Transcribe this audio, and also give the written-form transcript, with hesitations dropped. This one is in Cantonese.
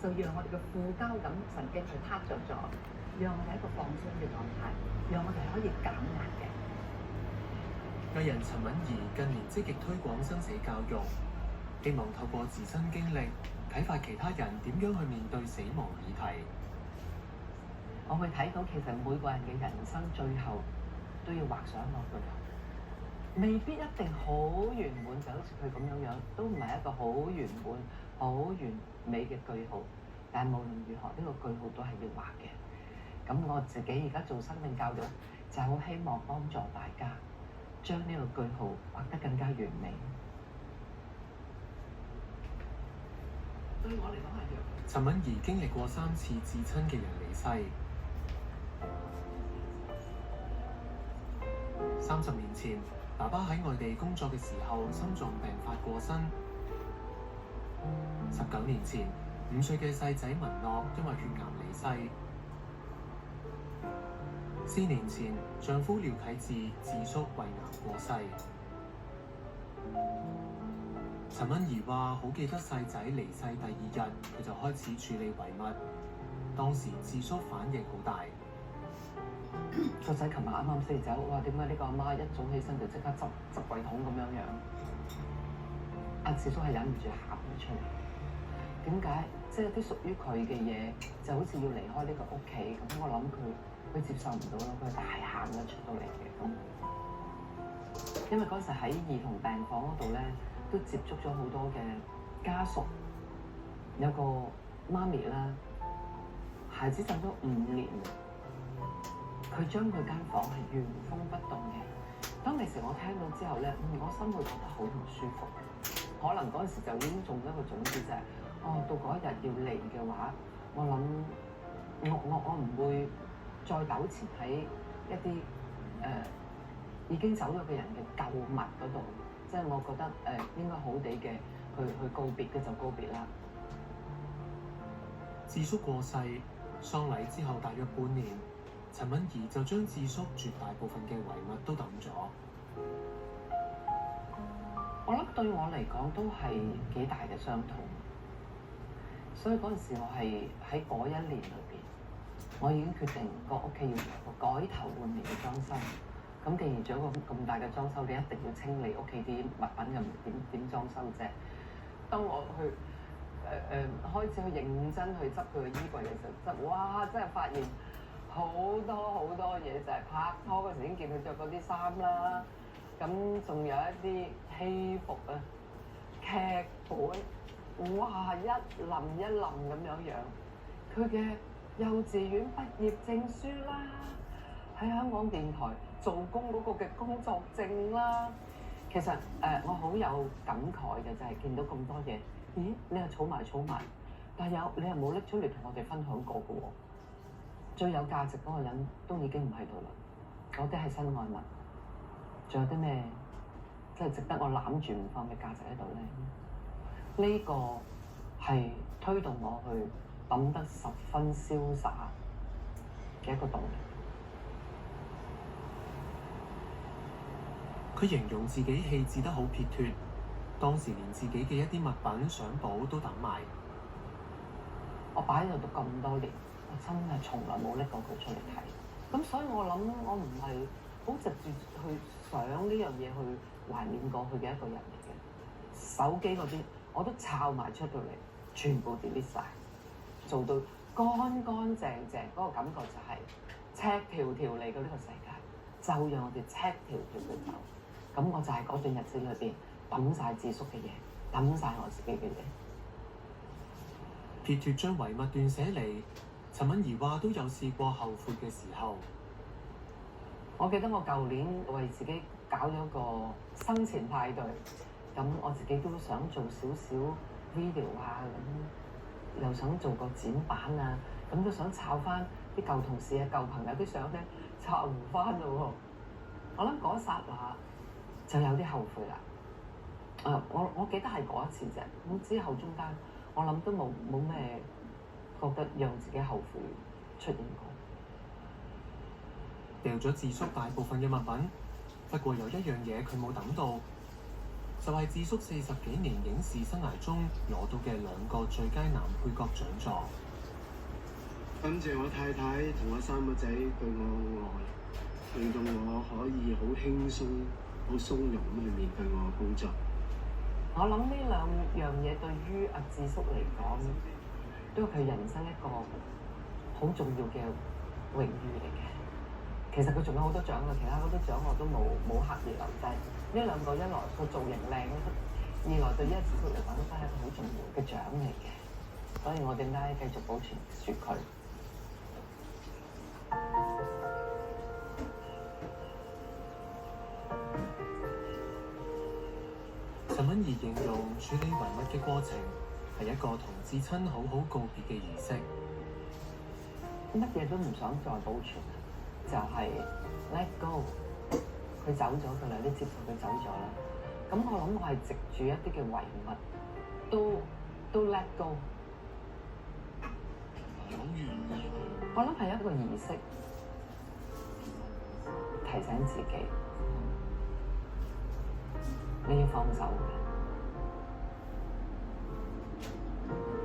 就讓我哋嘅副交感神經去撻着咗，讓我哋一個放鬆嘅狀態，讓我哋可以減壓嘅。藝人陳敏儀近年積極推廣生死教育，希望透過自身經歷啟發其他人點樣去面對死亡議題。我會睇到其實每個人嘅人生最後都要畫上一個句號，未必一定好圓滿，就好似佢咁樣，都唔係一個好圓滿、好完美嘅句號。但係無論如何，呢個句號都係要畫嘅。咁我自己而家做生命教育，就好希望幫助大家將呢個句號畫得更加完美。對我嚟講係弱。陳敏儀經歷過3次至親嘅人離世。30年前，爸爸喺外地工作嘅時候，心臟病發過身。19年前，5歲嘅細仔文樂因為血癌離世。4年前，丈夫廖啟智自述胃癌過世。陳敏儀話：好記得細仔離世第2日，佢就開始處理遺物。當時智叔反應好大。個仔琴日啱啱死走，哇！點解呢個阿媽一早起身就即刻執櫃桶咁樣？阿智叔係忍唔住喊咗出嚟。點解？即係啲屬於佢嘅嘢，就好似要離開呢個屋企咁。我諗佢接受唔到咯，佢大喊咗出到嚟嘅。因為嗰時喺兒童病房嗰度咧，都接觸咗好多嘅家屬，有個媽咪啦，孩子走咗5年。佢將佢間房係原封不動嘅。當其時我聽到之後咧，我心會覺得好唔舒服。可能嗰陣時就已經種咗個種子，就係到嗰一日要嚟嘅話，我諗我唔會再糾纏喺一啲已經走咗嘅人嘅舊物嗰度。即係我覺得應該好地嘅去告別嘅就告別啦。智叔過世，喪禮之後大約半年。陳敏儀就將智叔絕大部分嘅遺物都抌咗。我諗對我嚟講都係幾大嘅傷痛，所以嗰陣時我係喺嗰1年裏邊，我已經決定個屋企要有個改頭換面嘅裝修。咁既然做一個咁大嘅裝修，你一定要清理屋企啲物品，又點裝修啫？當我去開始去認真去執佢嘅衣櫃嘅時候，哇！真係發現好多嘢，就係拍拖嗰時已經見佢着嗰啲衫啦，咁仲有一啲戲服啊、劇本，哇！一冧咁樣。佢嘅幼稚園畢業證書啦，喺香港電台做工嗰個嘅工作證啦。其實我好有感慨嘅，就係見到咁多嘢，咦？你又儲埋，但係你又冇拎出嚟同我哋分享過嘅喎。最有價值嗰個人都已經唔喺度啦，嗰啲係身外物，仲有啲咩即係值得我攬住唔放嘅價值喺度咧？呢個係推動我去抌得十分瀟灑嘅一個動力。佢形容自己棄置得好撇脱，當時連自己嘅一啲物品相簿都抌埋。我擺喺度讀咁多年，我真係從來冇拎過佢出嚟睇。咁所以我諗，我唔係好直接去想呢樣嘢去懷念過去嘅一個人嚟嘅。手機嗰啲我都抄埋出到嚟，全部 delete 晒，做到乾乾淨淨。嗰個感覺就係赤條條嚟到呢個世界，就讓我哋赤條條地走。咁我就係嗰段日子裏邊抌晒智叔嘅嘢，抌晒我自己嘅嘢。撇脱將遺物斷捨離，陳敏儀話都有試過後悔嘅時候。我記得我舊年為自己搞咗個生前派對，咁我自己都想做少少 video 啊，咁又想做個剪版啊，咁都想抄翻啲舊同事啊、舊朋友啲相咧，抄唔翻咯喎。我諗嗰一剎那就有啲後悔啦。我記得係嗰一次啫，咁之後中間我諗都冇咩覺得讓自己後悔出現過。掉咗智叔大部分嘅物品，不過有一樣嘢佢冇抌到，就就係智叔40幾年影視生涯中攞到嘅2個最佳男配角獎座。感謝我太太同我3個仔對我愛，令到我可以好輕鬆、好鬆容咁去面對我嘅工作。我諗呢2樣嘢對於阿智叔嚟講，都係佢人生一個好重要嘅榮譽嚟嘅。其實佢仲有好多獎嘅，其他好多獎我都冇刻意留低。呢2個一來個造型靚，二來對於阿智叔嚟講都係一個好重要嘅獎嚟嘅。所以我點解繼續保存住佢？陳敏儀形容處理遺物嘅過程係一個同至親好好告別嘅儀式。乜嘢都唔想再保存，就係 let go。佢走咗㗎啦，你接受佢走咗啦。咁我諗我係藉住一啲嘅遺物，都 let go。我諗係一個儀式，提醒自己你要放手嘅。